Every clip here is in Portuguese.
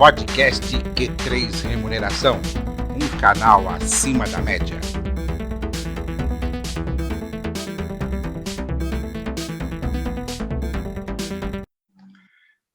Podcast Q3 Remuneração, um canal acima da média.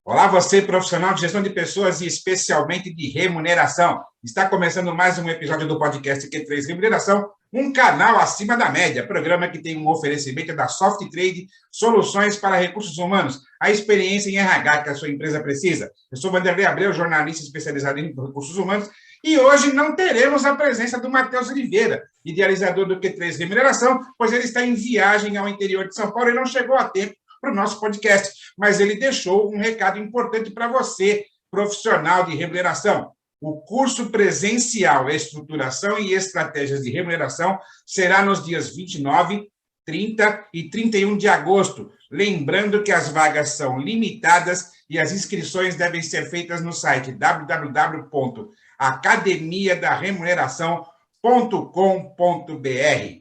Olá você, profissional de gestão de pessoas e especialmente de remuneração. Está começando mais um episódio do podcast Q3 Remuneração, um canal acima da média, programa que tem um oferecimento da Softtrade, soluções para recursos humanos, a experiência em RH que a sua empresa precisa. Eu sou Vanderlei Abreu, jornalista especializado em recursos humanos, e hoje não teremos a presença do Matheus Oliveira, idealizador do Q3 Remuneração, pois ele está em viagem ao interior de São Paulo e não chegou a tempo para o nosso podcast, mas ele deixou um recado importante para você, profissional de remuneração. O curso presencial Estruturação e Estratégias de Remuneração será nos dias 29, 30 e 31 de agosto. Lembrando que as vagas são limitadas e as inscrições devem ser feitas no site www.academiadaremuneração.com.br.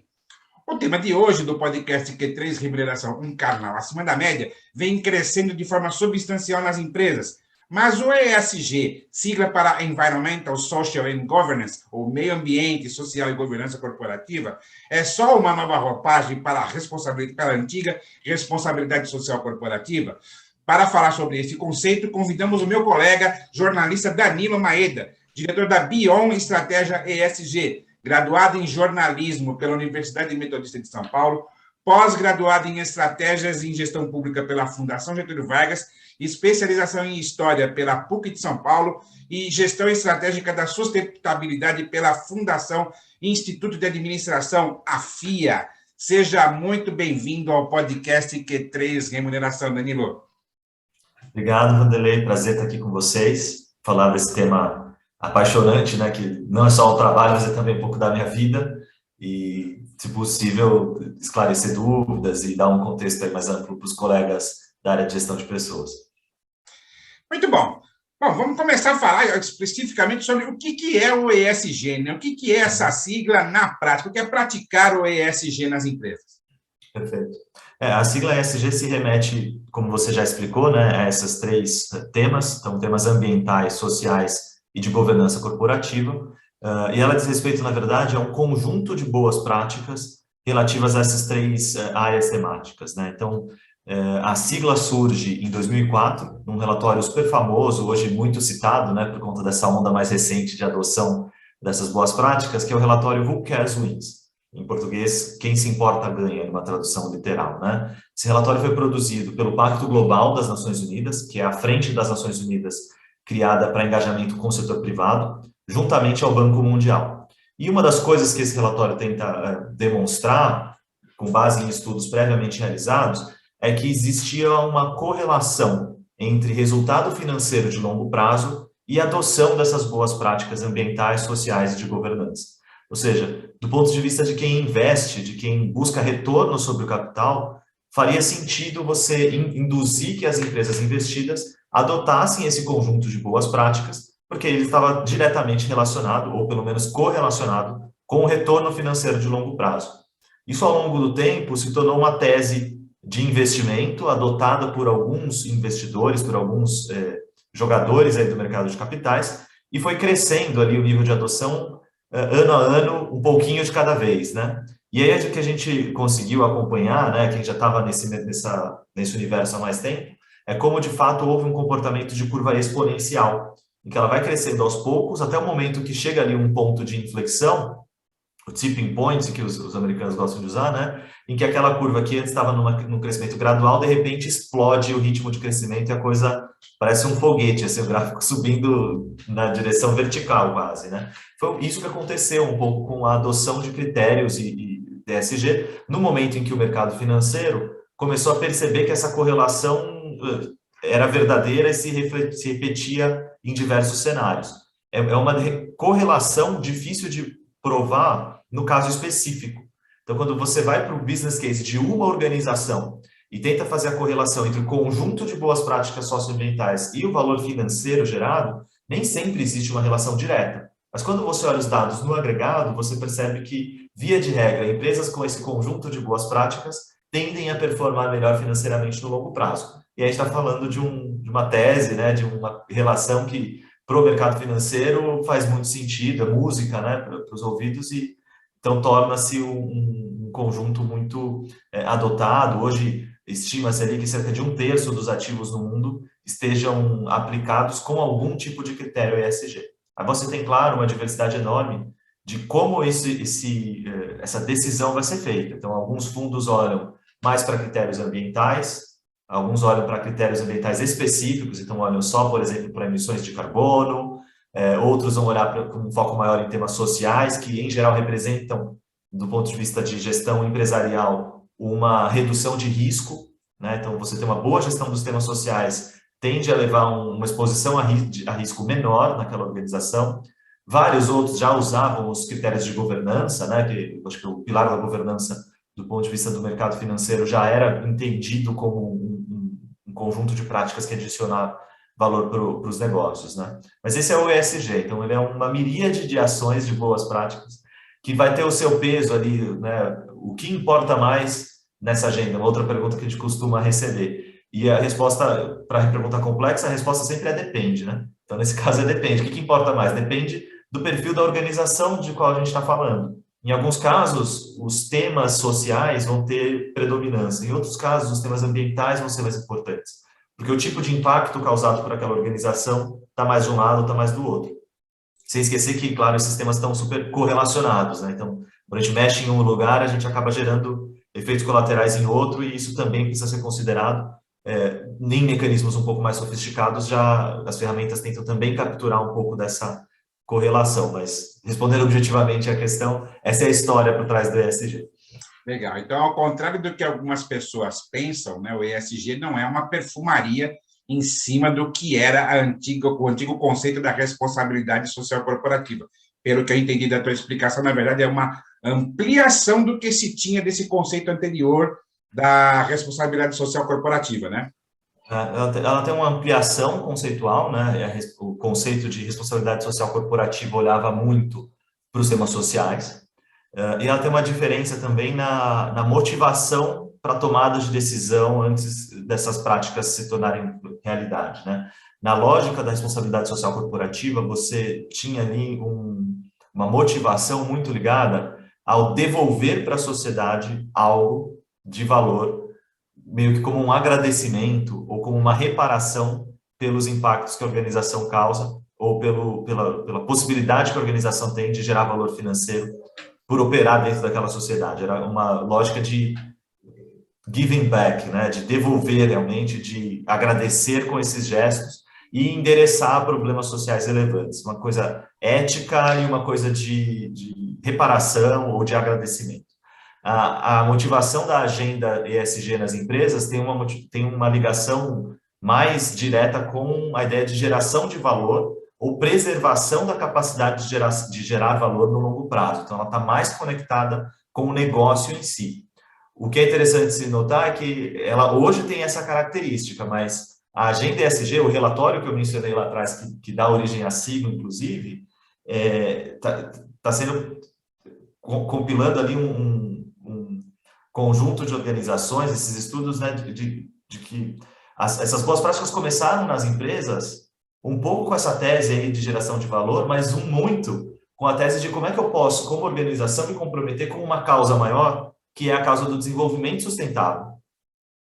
O tema de hoje do podcast Q3 Remuneração, um canal acima da média, vem crescendo de forma substancial nas empresas. Mas o ESG, sigla para Environmental, Social and Governance, ou Meio Ambiente, Social e Governança Corporativa, é só uma nova roupagem para a antiga responsabilidade social corporativa? Para falar sobre esse conceito, convidamos o meu colega, jornalista Danilo Maeda, diretor da Bion Estratégia ESG, graduado em jornalismo pela Universidade Metodista de São Paulo, pós-graduado em estratégias em gestão pública pela Fundação Getúlio Vargas, especialização em história pela PUC de São Paulo e gestão estratégica da sustentabilidade pela Fundação Instituto de Administração, a FIA. Seja muito bem-vindo ao podcast Q3 Remuneração, Danilo. Obrigado, Vanderlei. Prazer estar aqui com vocês, falar desse tema apaixonante, né, que não é só o trabalho, mas é também um pouco da minha vida e, se possível, esclarecer dúvidas e dar um contexto aí mais amplo para os colegas da área de gestão de pessoas. Muito bom. Bom, vamos começar a falar especificamente sobre o que é o ESG, né? O que é essa sigla na prática, o que é praticar o ESG nas empresas? Perfeito. A sigla ESG se remete, como você já explicou, né, a esses três temas, então temas ambientais, sociais e de governança corporativa, e ela diz respeito, na verdade, a um conjunto de boas práticas relativas a essas três áreas temáticas, né? Então, a sigla surge em 2004, num relatório super famoso, hoje muito citado, né, por conta dessa onda mais recente de adoção dessas boas práticas, que é o relatório Who Cares Wins. Em português, quem se importa ganha, numa tradução literal, né? Esse relatório foi produzido pelo Pacto Global das Nações Unidas, que é a frente das Nações Unidas criada para engajamento com o setor privado, juntamente ao Banco Mundial. E uma das coisas que esse relatório tenta demonstrar, com base em estudos previamente realizados, é que existia uma correlação entre resultado financeiro de longo prazo e adoção dessas boas práticas ambientais, sociais e de governança. Ou seja, do ponto de vista de quem investe, de quem busca retorno sobre o capital, faria sentido você induzir que as empresas investidas adotassem esse conjunto de boas práticas, porque ele estava diretamente relacionado, ou pelo menos correlacionado, com o retorno financeiro de longo prazo. Isso, ao longo do tempo, se tornou uma tese de investimento adotada por alguns investidores, por alguns jogadores aí do mercado de capitais, e foi crescendo ali o nível de adoção ano a ano, um pouquinho de cada vez, né? E aí é que a gente conseguiu acompanhar, né, quem já estava nesse universo há mais tempo, é como de fato houve um comportamento de curva exponencial, em que ela vai crescendo aos poucos, até o momento que chega ali um ponto de inflexão, o tipping point, que os americanos gostam de usar, né? Em que aquela curva que antes estava num crescimento gradual, de repente explode o ritmo de crescimento e a coisa parece um foguete, assim, o gráfico subindo na direção vertical quase, né? Foi isso que aconteceu um pouco com a adoção de critérios e ESG, no momento em que o mercado financeiro começou a perceber que essa correlação era verdadeira e se repetia em diversos cenários. É uma correlação difícil de provar no caso específico. Então, quando você vai para o business case de uma organização e tenta fazer a correlação entre o conjunto de boas práticas socioambientais e o valor financeiro gerado, nem sempre existe uma relação direta. Mas quando você olha os dados no agregado, você percebe que, via de regra, empresas com esse conjunto de boas práticas tendem a performar melhor financeiramente no longo prazo. E aí a gente está falando de uma tese, né, de uma relação que para o mercado financeiro faz muito sentido, é música, né, para os ouvidos, e então torna-se um conjunto muito adotado. Hoje, estima-se ali que cerca de 1/3 dos ativos no mundo estejam aplicados com algum tipo de critério ESG. Aí você tem, claro, uma diversidade enorme de como essa decisão vai ser feita. Então, alguns fundos olham mais para critérios ambientais, alguns olham para critérios ambientais específicos, então olham só, por exemplo, para emissões de carbono, outros vão olhar com um foco maior em temas sociais, que em geral representam, do ponto de vista de gestão empresarial, uma redução de risco, né? Então, você tem uma boa gestão dos temas sociais, tende a levar uma exposição a risco menor naquela organização. Vários outros já usavam os critérios de governança, né? Que acho que o pilar da governança, do ponto de vista do mercado financeiro, já era entendido como um conjunto de práticas que adicionava valor para os negócios, né? Mas esse é o ESG, então ele é uma miríade de ações de boas práticas que vai ter o seu peso ali, né? O que importa mais nessa agenda? Uma outra pergunta que a gente costuma receber. E a resposta, para a pergunta complexa, a resposta sempre é depende, né? Então, nesse caso, é depende. O que importa mais? Depende do perfil da organização de qual a gente está falando. Em alguns casos, os temas sociais vão ter predominância. Em outros casos, os temas ambientais vão ser mais importantes. Porque o tipo de impacto causado por aquela organização está mais de um lado, está mais do outro. Sem esquecer que, claro, esses temas estão super correlacionados, né? Então, quando a gente mexe em um lugar, a gente acaba gerando efeitos colaterais em outro, e isso também precisa ser considerado. Em mecanismos um pouco mais sofisticados, já as ferramentas tentam também capturar um pouco dessa correlação, mas respondendo objetivamente a questão, essa é a história por trás do ESG. Legal. Então, ao contrário do que algumas pessoas pensam, né, o ESG não é uma perfumaria em cima do que era o antigo conceito da responsabilidade social corporativa. Pelo que eu entendi da tua explicação, na verdade, é uma ampliação do que se tinha desse conceito anterior da responsabilidade social corporativa, né? Ela tem uma ampliação conceitual, né? O conceito de responsabilidade social corporativa olhava muito para os temas sociais, e ela tem uma diferença também na motivação para a tomada de decisão antes dessas práticas se tornarem realidade, né? Na lógica da responsabilidade social corporativa, você tinha ali uma motivação muito ligada ao devolver para a sociedade algo de valor, meio que como um agradecimento ou como uma reparação pelos impactos que a organização causa ou pela possibilidade que a organização tem de gerar valor financeiro por operar dentro daquela sociedade. Era uma lógica de giving back, né? De devolver realmente, de agradecer com esses gestos e endereçar problemas sociais relevantes. Uma coisa ética e uma coisa de reparação ou de agradecimento. A motivação da agenda ESG nas empresas tem uma ligação mais direta com a ideia de geração de valor ou preservação da capacidade de gerar valor no longo prazo. Então, ela está mais conectada com o negócio em si. O que é interessante se notar é que ela hoje tem essa característica, mas a agenda ESG, o relatório que eu mencionei lá atrás, que dá origem à sigla, inclusive, está sendo compilando ali um conjunto de organizações, esses estudos, né, de que essas boas práticas começaram nas empresas um pouco com essa tese aí de geração de valor, mas muito com a tese de como é que eu posso, como organização, me comprometer com uma causa maior, que é a causa do desenvolvimento sustentável,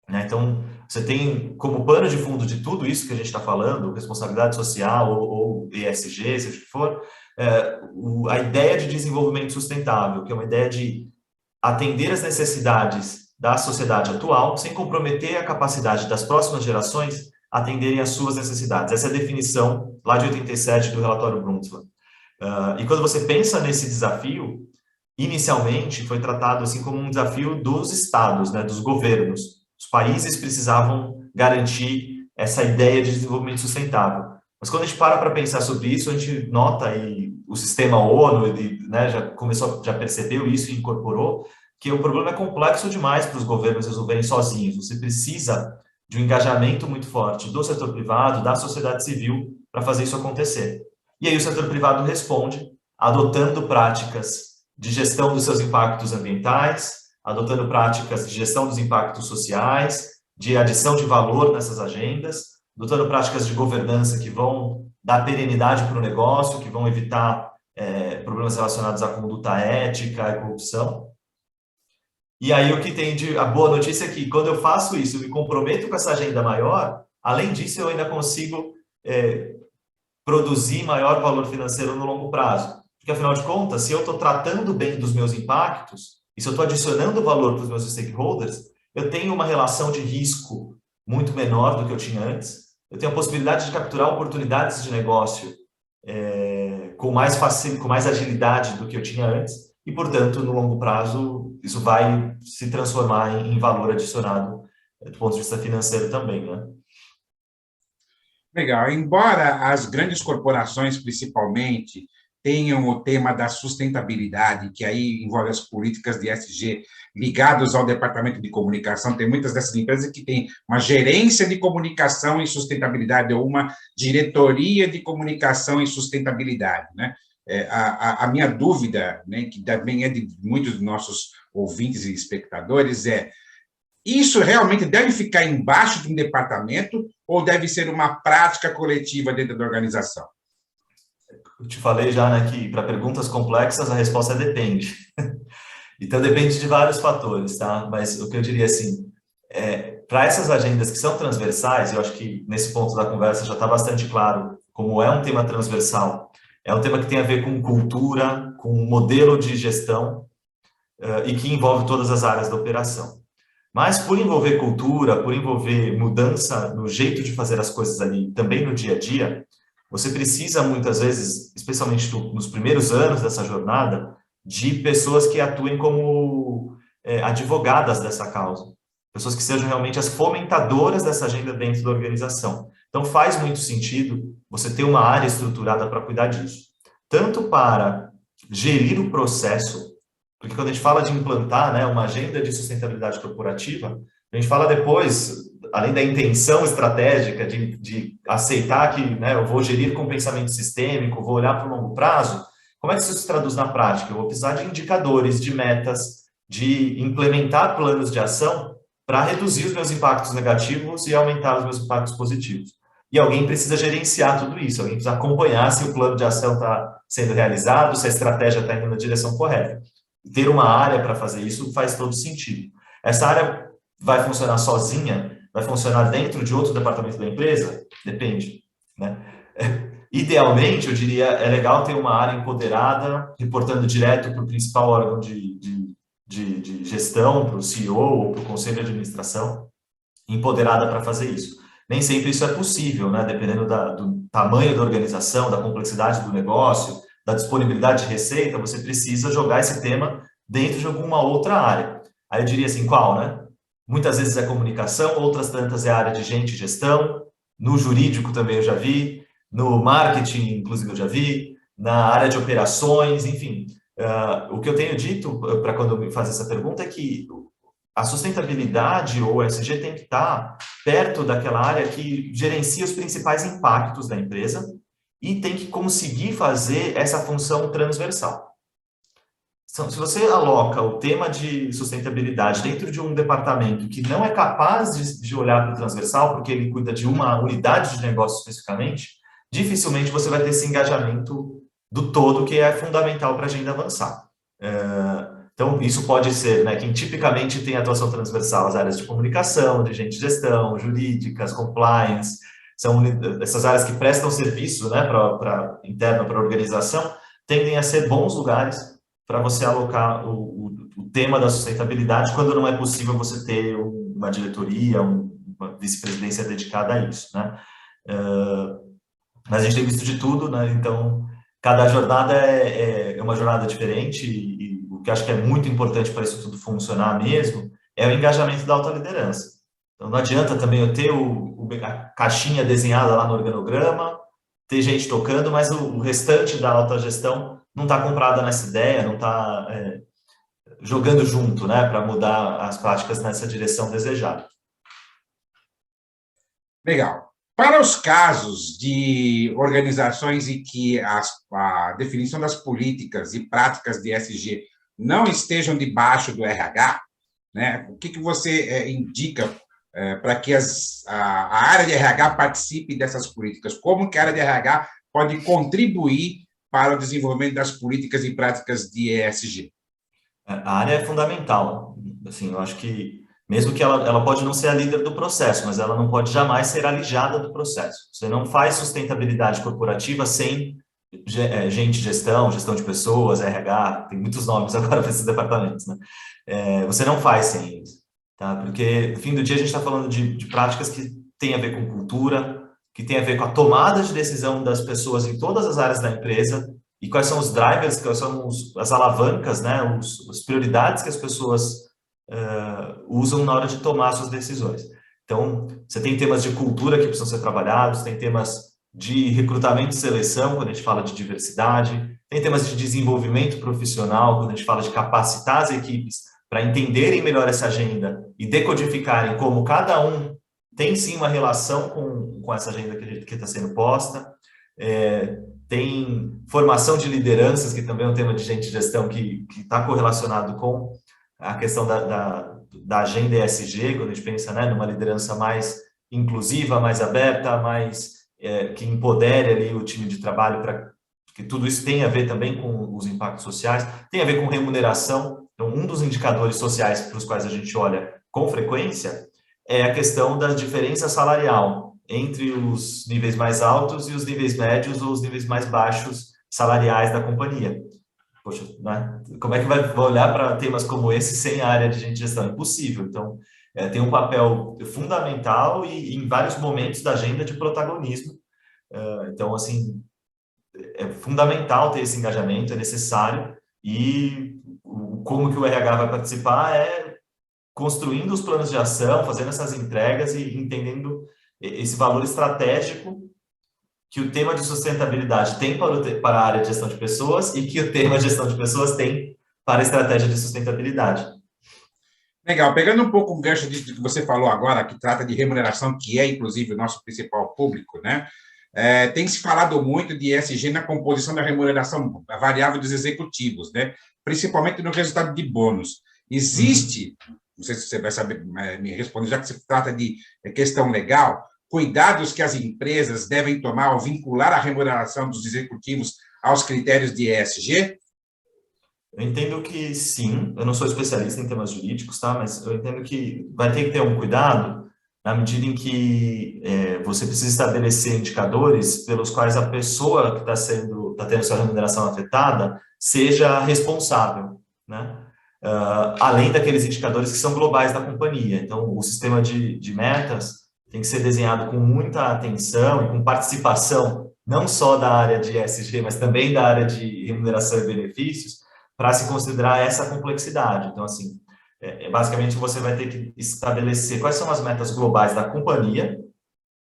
né? Então, você tem como pano de fundo de tudo isso que a gente está falando, responsabilidade social ou ESG, seja o que for, a ideia de desenvolvimento sustentável, que é uma ideia de atender as necessidades da sociedade atual, sem comprometer a capacidade das próximas gerações atenderem às suas necessidades. Essa é a definição lá de 87 do relatório Brundtland. E quando você pensa nesse desafio, inicialmente foi tratado assim como um desafio dos estados, né, dos governos. Os países precisavam garantir essa ideia de desenvolvimento sustentável. Mas quando a gente para pensar sobre isso, a gente nota, e o sistema ONU, né, já percebeu isso e incorporou, que o problema é complexo demais para os governos resolverem sozinhos. Você precisa de um engajamento muito forte do setor privado, da sociedade civil, para fazer isso acontecer. E aí o setor privado responde adotando práticas de gestão dos seus impactos ambientais, adotando práticas de gestão dos impactos sociais, de adição de valor nessas agendas, adotando práticas de governança que vão dar perenidade para o negócio, que vão evitar problemas relacionados à conduta ética e corrupção. E aí o que tem a boa notícia é que quando eu faço isso, eu me comprometo com essa agenda maior, além disso eu ainda consigo produzir maior valor financeiro no longo prazo. Porque afinal de contas, se eu estou tratando bem dos meus impactos, e se eu estou adicionando valor para os meus stakeholders, eu tenho uma relação de risco muito menor do que eu tinha antes, eu tenho a possibilidade de capturar oportunidades de negócio com mais agilidade do que eu tinha antes, e, portanto, no longo prazo, isso vai se transformar em valor adicionado do ponto de vista financeiro também, né? Legal. Embora as grandes corporações, principalmente, tenham o tema da sustentabilidade, que aí envolve as políticas de ESG ligados ao departamento de comunicação, tem muitas dessas empresas que têm uma gerência de comunicação e sustentabilidade ou uma diretoria de comunicação e sustentabilidade, né? A minha dúvida, né, que também é de muitos dos nossos ouvintes e espectadores, isso realmente deve ficar embaixo de um departamento ou deve ser uma prática coletiva dentro da organização? Eu te falei já, né, que para perguntas complexas a resposta é depende. Então depende de vários fatores, tá? Mas o que eu diria assim, para essas agendas que são transversais, eu acho que nesse ponto da conversa já está bastante claro como é um tema transversal, é um tema que tem a ver com cultura, com modelo de gestão e que envolve todas as áreas da operação. Mas por envolver cultura, por envolver mudança no jeito de fazer as coisas ali, também no dia a dia, você precisa muitas vezes, especialmente nos primeiros anos dessa jornada, de pessoas que atuem como advogadas dessa causa, pessoas que sejam realmente as fomentadoras dessa agenda dentro da organização. Então faz muito sentido você ter uma área estruturada para cuidar disso, tanto para gerir o processo, porque quando a gente fala de implantar, né, uma agenda de sustentabilidade corporativa, a gente fala depois, além da intenção estratégica de aceitar que, né, eu vou gerir com pensamento sistêmico, vou olhar para o longo prazo, como é que isso se traduz na prática? Eu vou precisar de indicadores, de metas, de implementar planos de ação para reduzir os meus impactos negativos e aumentar os meus impactos positivos. E alguém precisa gerenciar tudo isso, alguém precisa acompanhar se o plano de ação está sendo realizado, se a estratégia está indo na direção correta. Ter uma área para fazer isso faz todo sentido. Essa área vai funcionar sozinha? Vai funcionar dentro de outro departamento da empresa? Depende, né? Idealmente, eu diria, é legal ter uma área empoderada, reportando direto para o principal órgão de gestão, para o CEO ou para o conselho de administração, empoderada para fazer isso. Nem sempre isso é possível, né? Dependendo do tamanho da organização, da complexidade do negócio, da disponibilidade de receita, você precisa jogar esse tema dentro de alguma outra área. Aí eu diria assim, qual, né? Muitas vezes é comunicação, outras tantas é a área de gente e gestão, no jurídico também eu já vi, no marketing, inclusive, eu já vi, na área de operações, enfim. O que eu tenho dito para quando me faz essa pergunta é que a sustentabilidade ou o ESG tem que estar perto daquela área que gerencia os principais impactos da empresa e tem que conseguir fazer essa função transversal. Então, se você aloca o tema de sustentabilidade dentro de um departamento que não é capaz de olhar para o transversal, porque ele cuida de uma unidade de negócio especificamente, dificilmente você vai ter esse engajamento do todo, que é fundamental para a agenda avançar. Então, isso pode ser, né, quem tipicamente tem atuação transversal, as áreas de comunicação, de gente de gestão, jurídicas, compliance, são essas áreas que prestam serviço, né, interno para a organização, tendem a ser bons lugares para você alocar o tema da sustentabilidade, quando não é possível você ter uma diretoria, uma vice-presidência dedicada a isso, né? Mas a gente tem visto de tudo, né? Então, cada jornada é uma jornada diferente e o que acho que é muito importante para isso tudo funcionar mesmo é o engajamento da alta liderança. Então, não adianta também eu ter a caixinha desenhada lá no organograma, ter gente tocando, mas o restante da alta gestão não está comprada nessa ideia, não está jogando junto, né, para mudar as práticas nessa direção desejada. Legal. Para os casos de organizações em que a definição das políticas e práticas de ESG não estejam debaixo do RH, né, o que você indica para que a área de RH participe dessas políticas? Como que a área de RH pode contribuir para o desenvolvimento das políticas e práticas de ESG? A área é fundamental. Assim, eu acho que, mesmo que ela pode não ser a líder do processo, mas ela não pode jamais ser alijada do processo. Você não faz sustentabilidade corporativa sem gente, gestão de pessoas, RH, tem muitos nomes agora para esses departamentos, né? Você não faz sem isso, tá? Porque, no fim do dia, a gente está falando de práticas que têm a ver com cultura, que tem a ver com a tomada de decisão das pessoas em todas as áreas da empresa, e quais são os drivers, quais são as alavancas, né, as prioridades que as pessoas usam na hora de tomar suas decisões. Então, você tem temas de cultura que precisam ser trabalhados, tem temas de recrutamento e seleção, quando a gente fala de diversidade, tem temas de desenvolvimento profissional, quando a gente fala de capacitar as equipes para entenderem melhor essa agenda e decodificarem como cada um tem sim uma relação com essa agenda que está sendo posta. Tem formação de lideranças, que também é um tema de gente de gestão que está correlacionado com a questão da agenda ESG, quando a gente pensa, né, numa liderança mais inclusiva, mais aberta, que empodere ali o time de trabalho, para que tudo isso tem a ver também com os impactos sociais, tem a ver com remuneração. Então, um dos indicadores sociais para os quais a gente olha com frequência é a questão da diferença salarial entre os níveis mais altos e os níveis médios ou os níveis mais baixos salariais da companhia. Poxa, né? Como é que vai olhar para temas como esse sem a área de gente de gestão? Impossível. Então, tem um papel fundamental e em vários momentos da agenda de protagonismo. Então, assim, é fundamental ter esse engajamento, é necessário, e como que o RH vai participar é construindo os planos de ação, fazendo essas entregas e entendendo esse valor estratégico que o tema de sustentabilidade tem para a área de gestão de pessoas e que o tema de gestão de pessoas tem para a estratégia de sustentabilidade. Legal. Pegando um pouco o gancho disso que você falou agora, que trata de remuneração, que é, inclusive, o nosso principal público, né? Tem se falado muito de ESG na composição da remuneração variável dos executivos, né? Principalmente no resultado de bônus. Existe, não sei se você vai saber me responder, já que se trata de questão legal, cuidados que as empresas devem tomar ao vincular a remuneração dos executivos aos critérios de ESG? Eu entendo que sim, eu não sou especialista em temas jurídicos, tá? Mas eu entendo que vai ter que ter um cuidado na medida em que você precisa estabelecer indicadores pelos quais a pessoa que está tendo sua remuneração afetada seja responsável, né? Além daqueles indicadores que são globais da companhia. Então, o sistema de metas tem que ser desenhado com muita atenção e com participação, não só da área de ESG, mas também da área de remuneração e benefícios, para se considerar essa complexidade. Então, assim, basicamente você vai ter que estabelecer quais são as metas globais da companhia,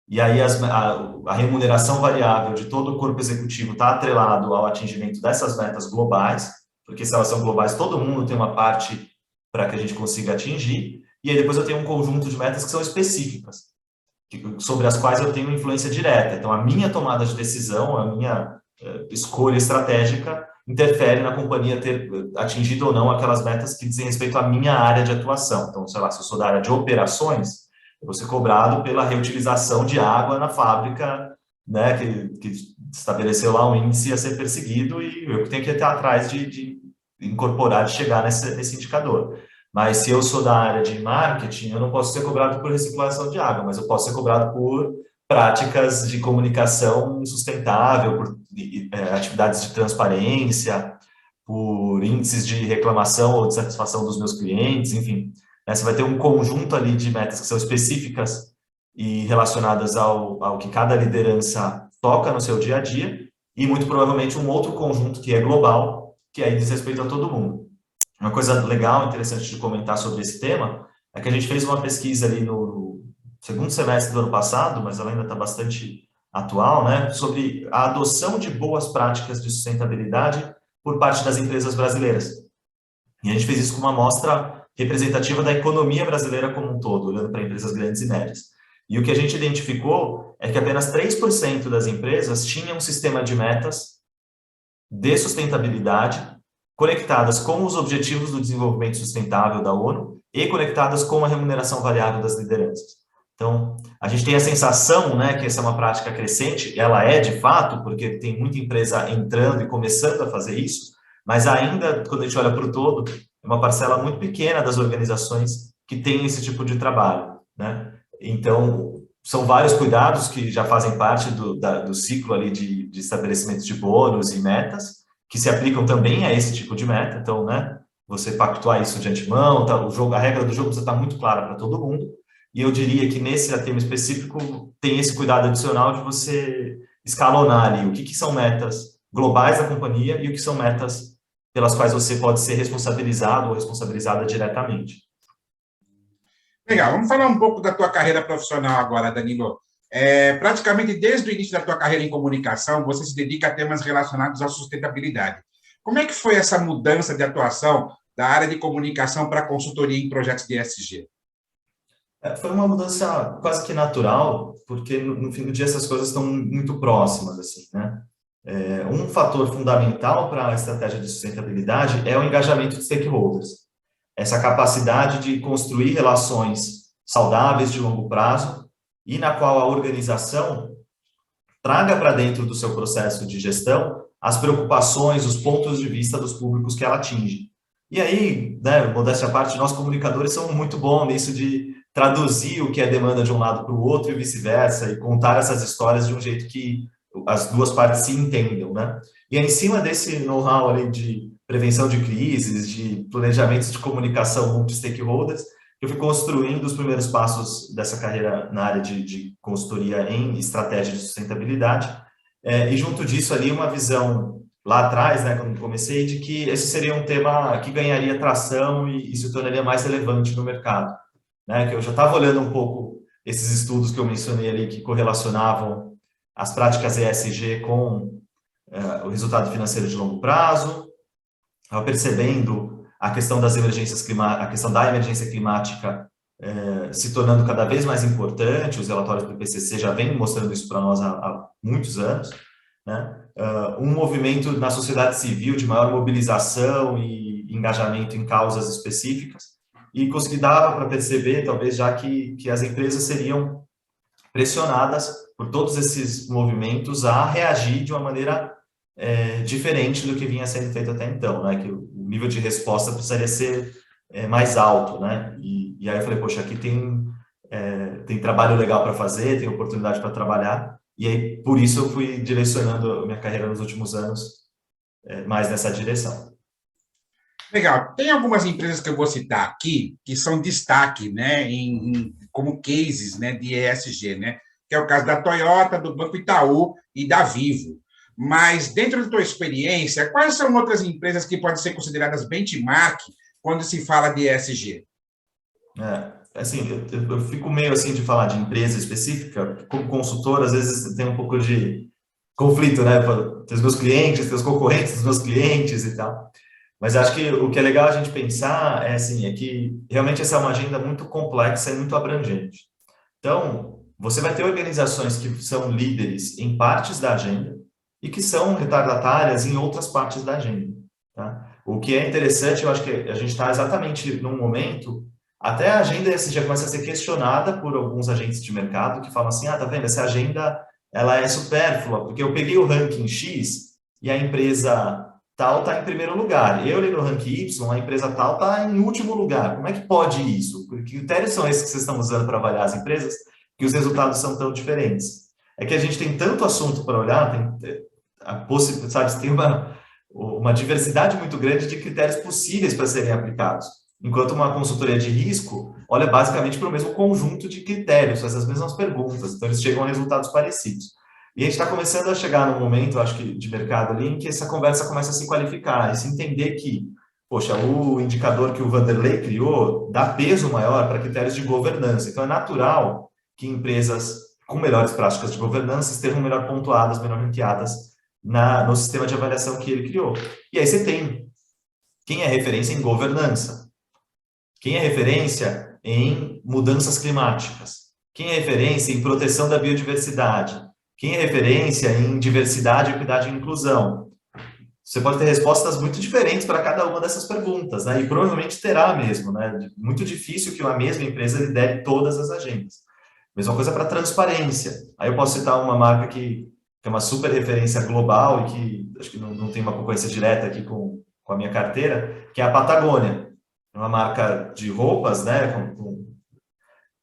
e aí a remuneração variável de todo o corpo executivo está atrelado ao atingimento dessas metas globais, porque se elas são globais, todo mundo tem uma parte para que a gente consiga atingir, e aí depois eu tenho um conjunto de metas que são específicas, sobre as quais eu tenho influência direta. Então, a minha tomada de decisão, a minha escolha estratégica interfere na companhia ter atingido ou não aquelas metas que dizem respeito à minha área de atuação. Então, sei lá, se eu sou da área de operações, eu vou ser cobrado pela reutilização de água na fábrica, né, que estabeleceu lá um índice a ser perseguido, e eu tenho que ir atrás de incorporar, de chegar nesse indicador. Mas se eu sou da área de marketing, eu não posso ser cobrado por reciclação de água, mas eu posso ser cobrado por práticas de comunicação sustentável, por atividades de transparência, por índices de reclamação ou de satisfação dos meus clientes, enfim. Você vai ter um conjunto ali de metas que são específicas e relacionadas ao que cada liderança toca no seu dia a dia, e muito provavelmente um outro conjunto que é global, que aí diz respeito a todo mundo. Uma coisa legal, interessante de comentar sobre esse tema, é que a gente fez uma pesquisa ali no segundo semestre do ano passado, mas ela ainda está bastante atual, né, sobre a adoção de boas práticas de sustentabilidade por parte das empresas brasileiras. E a gente fez isso com uma amostra representativa da economia brasileira como um todo, olhando para empresas grandes e médias. E o que a gente identificou é que apenas 3% das empresas tinham um sistema de metas de sustentabilidade conectadas com os Objetivos do Desenvolvimento Sustentável da ONU e conectadas com a remuneração variável das lideranças. Então, a gente tem a sensação, né, que essa é uma prática crescente, ela é de fato, porque tem muita empresa entrando e começando a fazer isso, mas ainda, quando a gente olha para o todo, é uma parcela muito pequena das organizações que tem esse tipo de trabalho, né? Então, são vários cuidados que já fazem parte do ciclo ali de estabelecimento de bônus e metas, que se aplicam também a esse tipo de meta. Então, né, você pactuar isso de antemão, tá, a regra do jogo precisa estar muito clara para todo mundo. E eu diria que nesse tema específico tem esse cuidado adicional de você escalonar ali o que são metas globais da companhia e o que são metas pelas quais você pode ser responsabilizado ou responsabilizada diretamente. Legal, vamos falar um pouco da tua carreira profissional agora, Danilo. Praticamente desde o início da tua carreira em comunicação, você se dedica a temas relacionados à sustentabilidade. Como é que foi essa mudança de atuação da área de comunicação para a consultoria em projetos de ESG? Foi uma mudança quase que natural, porque no fim do dia essas coisas estão muito próximas, assim, né? Um fator fundamental para a estratégia de sustentabilidade é o engajamento de stakeholders. Essa capacidade de construir relações saudáveis de longo prazo e na qual a organização traga para dentro do seu processo de gestão as preocupações, os pontos de vista dos públicos que ela atinge. E aí, né, modéstia à parte, nós comunicadores somos muito bons nisso de traduzir o que é demanda de um lado para o outro e vice-versa, e contar essas histórias de um jeito que as duas partes se entendam, né? E é em cima desse know-how ali de prevenção de crises, de planejamentos de comunicação multi-stakeholders, que eu fui construindo os primeiros passos dessa carreira na área de consultoria em estratégia de sustentabilidade, e junto disso ali uma visão lá atrás, né, quando comecei, de que esse seria um tema que ganharia tração e se tornaria mais relevante no mercado, né, que eu já estava olhando um pouco esses estudos que eu mencionei ali que correlacionavam as práticas ESG com o resultado financeiro de longo prazo, estava percebendo a questão das emergências climáticas, a questão da emergência climática se tornando cada vez mais importante. Os relatórios do IPCC já vêm mostrando isso para nós há muitos anos, né? Um movimento na sociedade civil de maior mobilização e engajamento em causas específicas, e consegui dar para perceber, talvez, já que as empresas seriam pressionadas por todos esses movimentos a reagir de uma maneira diferente do que vinha sendo feito até então, né? Que o nível de resposta precisaria ser mais alto, né? E aí eu falei, poxa, aqui tem trabalho legal para fazer, tem oportunidade para trabalhar, e aí por isso eu fui direcionando a minha carreira nos últimos anos mais nessa direção. Legal. Tem algumas empresas que eu vou citar aqui que são destaque, né, como cases, né, de ESG, né? Que é o caso da Toyota, do Banco Itaú e da Vivo. Mas, dentro da tua experiência, quais são outras empresas que podem ser consideradas benchmark quando se fala de ESG? Assim, eu fico meio assim de falar de empresa específica. Como consultor, às vezes tem um pouco de conflito, né? Tem os meus clientes, tem os concorrentes dos meus clientes e tal. Mas acho que o que é legal a gente pensar assim, é que realmente essa é uma agenda muito complexa e muito abrangente. Então, você vai ter organizações que são líderes em partes da agenda e que são retardatárias em outras partes da agenda, tá? O que é interessante, eu acho que a gente está exatamente num momento, até a agenda ESG começa a ser questionada por alguns agentes de mercado que falam assim, tá vendo, essa agenda ela é supérflua, porque eu peguei o ranking X e a empresa tal está em primeiro lugar, eu olhei no ranking Y, a empresa tal está em último lugar. Como é que pode isso? Que critérios são esses que vocês estão usando para avaliar as empresas que os resultados são tão diferentes? É que a gente tem tanto assunto para olhar, sabe, tem uma diversidade muito grande de critérios possíveis para serem aplicados. Enquanto uma consultoria de risco olha basicamente para o mesmo conjunto de critérios, faz as mesmas perguntas, então eles chegam a resultados parecidos. E a gente está começando a chegar num momento, acho que, de mercado ali, em que essa conversa começa a se qualificar e se entender que, poxa, o indicador que o Vanderlei criou dá peso maior para critérios de governança. Então, é natural que empresas com melhores práticas de governança estejam melhor pontuadas, melhor ranqueadas no sistema de avaliação que ele criou. E aí você tem quem é referência em governança, quem é referência em mudanças climáticas, quem é referência em proteção da biodiversidade, quem é referência em diversidade, equidade e inclusão. Você pode ter respostas muito diferentes para cada uma dessas perguntas, né? E provavelmente terá mesmo, né? Muito difícil que uma mesma empresa lidere todas as agendas. Mesma coisa para transparência. Aí eu posso citar uma marca que é uma super referência global e que acho que não tem uma concorrência direta aqui com a minha carteira, que é a Patagônia. É uma marca de roupas, né, com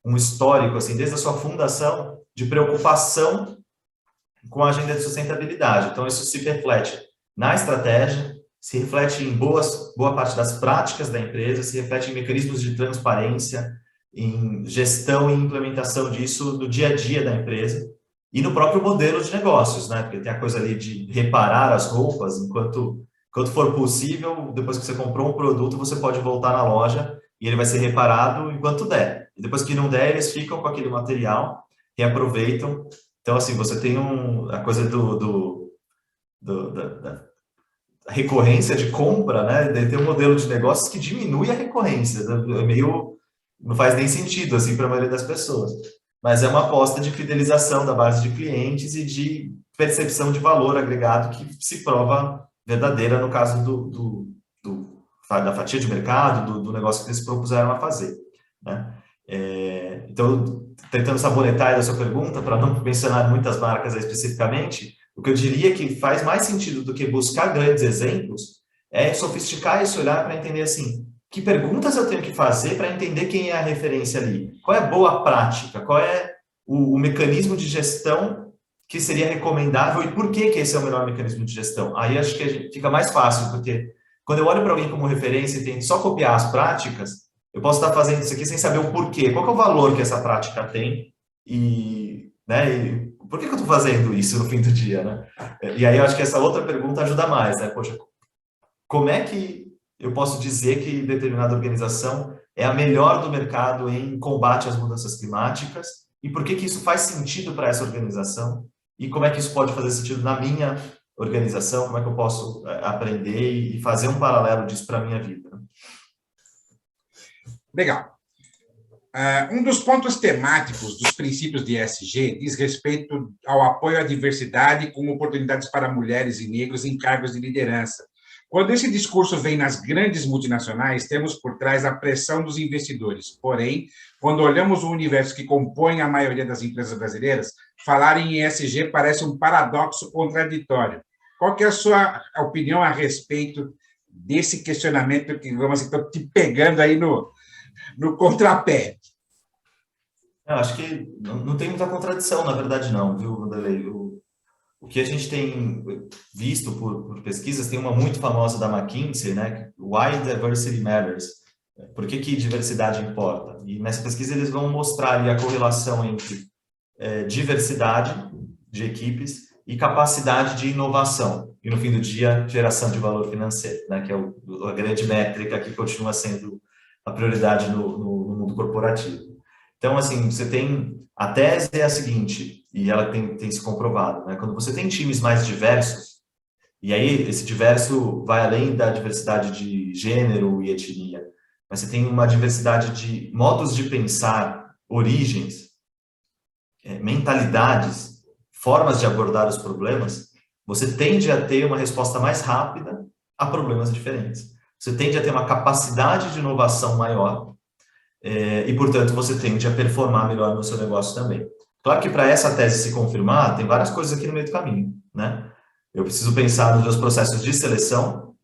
um histórico, assim, desde a sua fundação, de preocupação com a agenda de sustentabilidade. Então, isso se reflete na estratégia, se reflete em boa parte das práticas da empresa, se reflete em mecanismos de transparência, em gestão e implementação disso no dia a dia da empresa e no próprio modelo de negócios, né? Porque tem a coisa ali de reparar as roupas enquanto for possível, depois que você comprou um produto, você pode voltar na loja e ele vai ser reparado enquanto der. E depois que não der, eles ficam com aquele material, reaproveitam. Então, assim, você tem a coisa da recorrência de compra, né? De ter um modelo de negócios que diminui a recorrência. É meio... não faz nem sentido, assim, para a maioria das pessoas. Mas é uma aposta de fidelização da base de clientes e de percepção de valor agregado que se prova verdadeira no caso da fatia de mercado, do negócio que eles propuseram a fazer, né? Então, tentando sabonetar a sua pergunta, para não mencionar muitas marcas especificamente, o que eu diria que faz mais sentido do que buscar grandes exemplos é sofisticar esse olhar para entender, assim, que perguntas eu tenho que fazer para entender quem é a referência ali? Qual é a boa prática? Qual é o mecanismo de gestão que seria recomendável e por que esse é o melhor mecanismo de gestão? Aí acho que fica mais fácil, porque quando eu olho para alguém como referência e tento só copiar as práticas, eu posso estar fazendo isso aqui sem saber o porquê. Qual que é o valor que essa prática tem e, né, e por que eu estou fazendo isso no fim do dia, né? E aí eu acho que essa outra pergunta ajuda mais, né? Poxa, como é que eu posso dizer que determinada organização é a melhor do mercado em combate às mudanças climáticas e por que isso faz sentido para essa organização e como é que isso pode fazer sentido na minha organização, como é que eu posso aprender e fazer um paralelo disso para a minha vida. Legal. Um dos pontos temáticos dos princípios de ESG diz respeito ao apoio à diversidade com oportunidades para mulheres e negros em cargos de liderança. Quando esse discurso vem nas grandes multinacionais, temos por trás a pressão dos investidores. Porém, quando olhamos o universo que compõe a maioria das empresas brasileiras, falar em ESG parece um paradoxo contraditório. Qual que é a sua opinião a respeito desse questionamento que, vamos dizer, estou te pegando aí no contrapé? Eu acho que não tem muita contradição, na verdade, não, viu, Vanderlei? O que a gente tem visto por pesquisas, tem uma muito famosa da McKinsey, né? Why Diversity Matters. Por que diversidade importa? E nessa pesquisa eles vão mostrar ali a correlação entre diversidade de equipes e capacidade de inovação. E no fim do dia, geração de valor financeiro, né? Que é a grande métrica que continua sendo a prioridade no mundo corporativo. Então, assim, você tem... A tese é a seguinte, e ela tem se comprovado, né? Quando você tem times mais diversos, e aí esse diverso vai além da diversidade de gênero e etnia, mas você tem uma diversidade de modos de pensar, origens, mentalidades, formas de abordar os problemas, você tende a ter uma resposta mais rápida a problemas diferentes. Você tende a ter uma capacidade de inovação maior, e, portanto, você tende a performar melhor no seu negócio também. Claro que para essa tese se confirmar, tem várias coisas aqui no meio do caminho, né? Eu preciso pensar nos meus processos de seleção,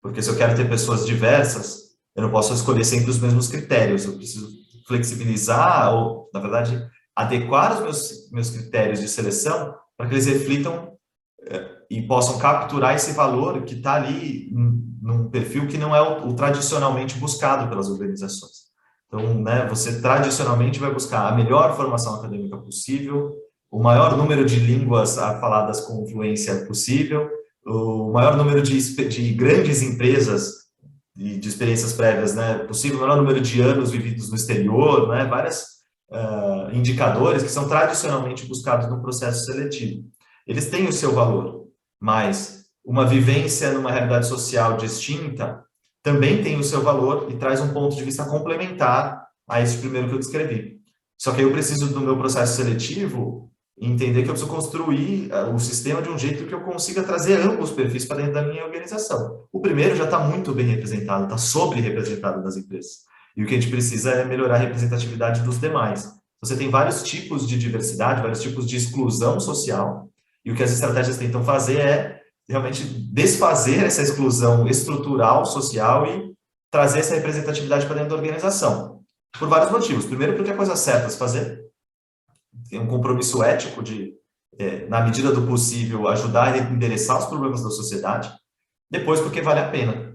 porque se eu quero ter pessoas diversas, eu não posso escolher sempre os mesmos critérios, eu preciso flexibilizar ou, na verdade, adequar os meus critérios de seleção para que eles reflitam e possam capturar esse valor que está ali num perfil que não é o tradicionalmente buscado pelas organizações. Então, né, você tradicionalmente vai buscar a melhor formação acadêmica possível, o maior número de línguas faladas com fluência possível, o maior número de grandes empresas e de experiências prévias, né, possível, o maior número de anos vividos no exterior, né, vários indicadores que são tradicionalmente buscados no processo seletivo. Eles têm o seu valor, mas uma vivência numa realidade social distinta também tem o seu valor e traz um ponto de vista complementar a esse primeiro que eu descrevi. Só que eu preciso, do meu processo seletivo, entender que eu preciso construir o sistema de um jeito que eu consiga trazer ambos os perfis para dentro da minha organização. O primeiro já está muito bem representado, está sobre-representado nas empresas. E o que a gente precisa é melhorar a representatividade dos demais. você tem vários tipos de diversidade, vários tipos de exclusão social, e o que as estratégias tentam fazer é realmente desfazer essa exclusão estrutural, social, e trazer essa representatividade para dentro da organização. Por vários motivos. Primeiro, porque é coisa certa a se fazer, tem um compromisso ético de, na medida do possível, ajudar a endereçar os problemas da sociedade. Depois, porque vale a pena.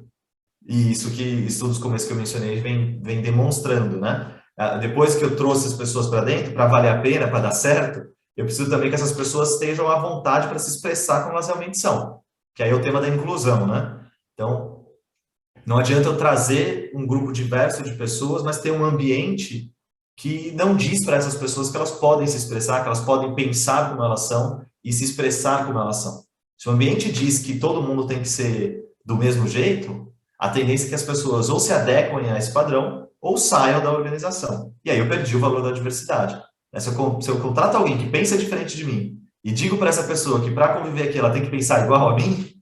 E isso que estudos como esse que eu mencionei vem demonstrando, né? Depois que eu trouxe as pessoas para dentro, para valer a pena, para dar certo, eu preciso também que essas pessoas estejam à vontade para se expressar como elas realmente são. Que aí é o tema da inclusão, né? Então, não adianta eu trazer um grupo diverso de pessoas, mas ter um ambiente que não diz para essas pessoas que elas podem se expressar, que elas podem pensar como elas são e se expressar como elas são. Se o ambiente diz que todo mundo tem que ser do mesmo jeito, a tendência é que as pessoas ou se adequem a esse padrão ou saiam da organização. E aí eu perdi o valor da diversidade. Se eu contrato alguém que pensa diferente de mim e digo para essa pessoa que para conviver aqui ela tem que pensar igual a mim,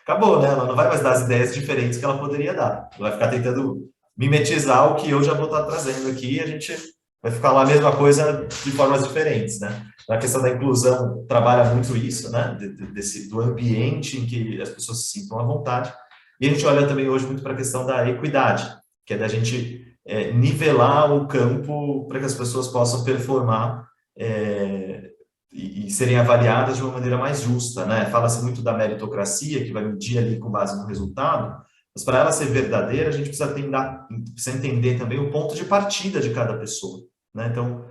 acabou, né? Ela não vai mais dar as ideias diferentes que ela poderia dar. Ela vai ficar tentando mimetizar o que eu já vou estar trazendo aqui e a gente vai ficar lá a mesma coisa de formas diferentes, né? A questão da inclusão trabalha muito isso, né? Do ambiente em que as pessoas se sintam à vontade. E a gente olha também hoje muito para a questão da equidade, que é da gente nivelar o campo para que as pessoas possam performar e serem avaliadas de uma maneira mais justa, né? Fala-se muito da meritocracia, que vai medir ali com base no resultado, mas para ela ser verdadeira, a gente precisa entender também o ponto de partida de cada pessoa, né? Então,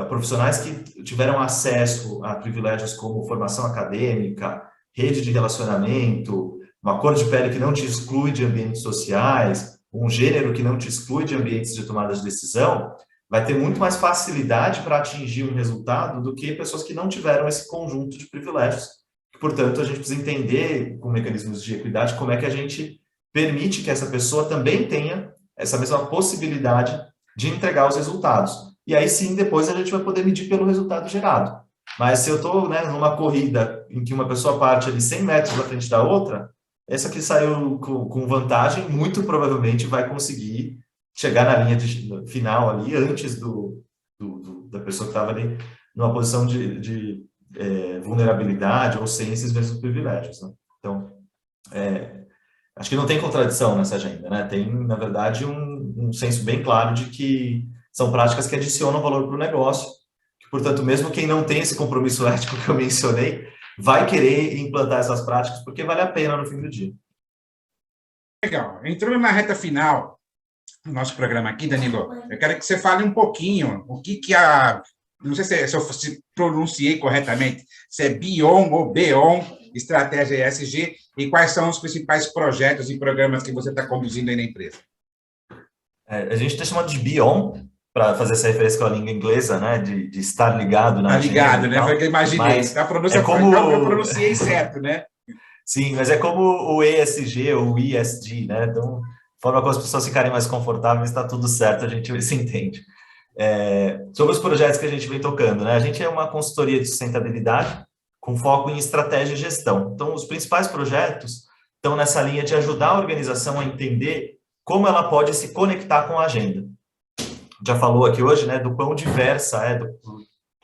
profissionais que tiveram acesso a privilégios como formação acadêmica, rede de relacionamento, uma cor de pele que não te exclui de ambientes sociais, um gênero que não te exclui de ambientes de tomada de decisão, vai ter muito mais facilidade para atingir um resultado do que pessoas que não tiveram esse conjunto de privilégios. Portanto, a gente precisa entender, com mecanismos de equidade, como é que a gente permite que essa pessoa também tenha essa mesma possibilidade de entregar os resultados. E aí sim, depois a gente vai poder medir pelo resultado gerado. Mas se eu estou, né, numa corrida em que uma pessoa parte ali 100 metros da frente da outra, essa que saiu com vantagem, muito provavelmente vai conseguir chegar na linha final ali, antes da pessoa que estava ali numa posição de vulnerabilidade ou sem esses mesmos privilégios, né? Então, acho que não tem contradição nessa agenda, né? Tem, na verdade, um senso bem claro de que são práticas que adicionam valor para o negócio, que, portanto, mesmo quem não tem esse compromisso ético que eu mencionei, vai querer implantar essas práticas porque vale a pena no fim do dia. Legal. Entrando na reta final do nosso programa aqui, Danilo, eu quero que você fale um pouquinho o que não sei se eu pronunciei corretamente, se é BION ou BEON, Estratégia ESG, e quais são os principais projetos e programas que você está conduzindo aí na empresa. A gente está chamando de BION, para fazer essa referência com a língua inglesa, né, de estar ligado na agenda. Ligado, né? Foi o que eu imaginei. A pronúncia eu pronunciei certo, né? Sim, mas é como o ESG ou o ESG, né? Então, forma como as pessoas ficarem mais confortáveis, está tudo certo, a gente se entende. Sobre os projetos que a gente vem tocando, né? A gente é uma consultoria de sustentabilidade com foco em estratégia e gestão. Então, os principais projetos estão nessa linha de ajudar a organização a entender como ela pode se conectar com a agenda. Já falou aqui hoje, né, do quão diversa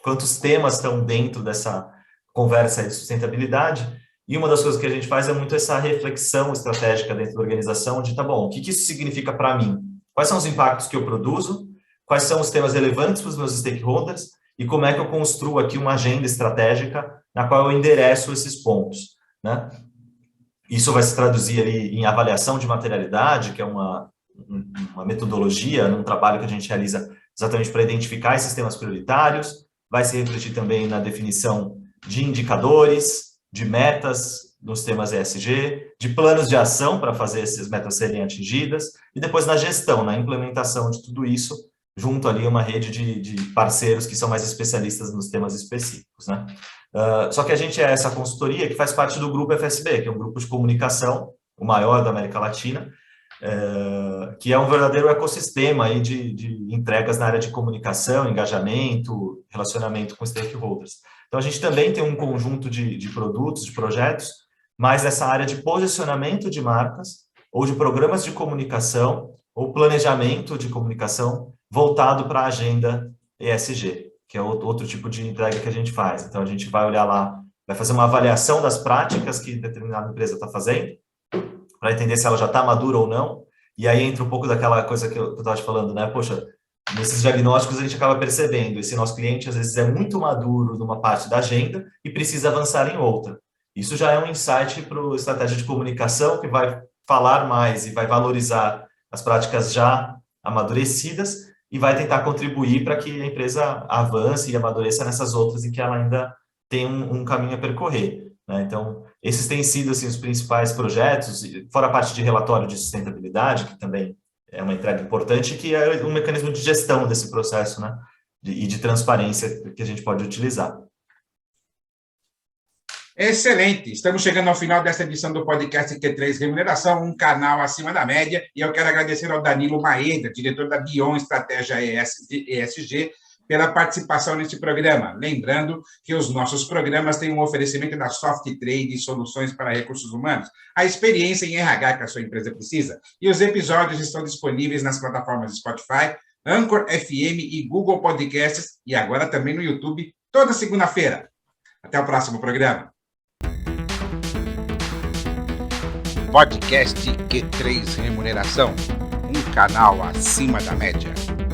quantos temas estão dentro dessa conversa de sustentabilidade, e uma das coisas que a gente faz é muito essa reflexão estratégica dentro da organização de, tá bom, o que isso significa para mim? Quais são os impactos que eu produzo? Quais são os temas relevantes para os meus stakeholders? E como é que eu construo aqui uma agenda estratégica na qual eu endereço esses pontos, né? Isso vai se traduzir ali em avaliação de materialidade, que é uma metodologia, num trabalho que a gente realiza exatamente para identificar esses temas prioritários, vai se refletir também na definição de indicadores, de metas nos temas ESG, de planos de ação para fazer essas metas serem atingidas, e depois na gestão, na implementação de tudo isso, junto ali a uma rede de parceiros que são mais especialistas nos temas específicos, né? Só que a gente é essa consultoria que faz parte do grupo FSB, que é um grupo de comunicação, o maior da América Latina, que é um verdadeiro ecossistema aí de entregas na área de comunicação, engajamento, relacionamento com stakeholders. Então, a gente também tem um conjunto de produtos, de projetos, mais nessa área de posicionamento de marcas, ou de programas de comunicação, ou planejamento de comunicação voltado para a agenda ESG. que é outro tipo de entrega que a gente faz. Então, a gente vai olhar lá, vai fazer uma avaliação das práticas que determinada empresa está fazendo, para entender se ela já está madura ou não. E aí entra um pouco daquela coisa que eu estava te falando, né? Poxa, nesses diagnósticos a gente acaba percebendo, esse nosso cliente às vezes é muito maduro numa parte da agenda e precisa avançar em outra. Isso já é um insight para a estratégia de comunicação que vai falar mais e vai valorizar as práticas já amadurecidas e vai tentar contribuir para que a empresa avance e amadureça nessas outras em que ela ainda tem um caminho a percorrer, né? Então, esses têm sido assim, os principais projetos, fora a parte de relatório de sustentabilidade, que também é uma entrega importante, que é um mecanismo de gestão desse processo, né? E de transparência que a gente pode utilizar. Excelente! Estamos chegando ao final desta edição do podcast Q3 Remuneração, um canal acima da média, e eu quero agradecer ao Danilo Maeda, diretor da Bion Estratégia ESG, pela participação neste programa. Lembrando que os nossos programas têm um oferecimento da Soft Trade e Soluções para Recursos Humanos, a experiência em RH que a sua empresa precisa. E os episódios estão disponíveis nas plataformas Spotify, Anchor FM e Google Podcasts, e agora também no YouTube, toda segunda-feira. Até o próximo programa. Podcast Q3 Remuneração, um canal acima da média.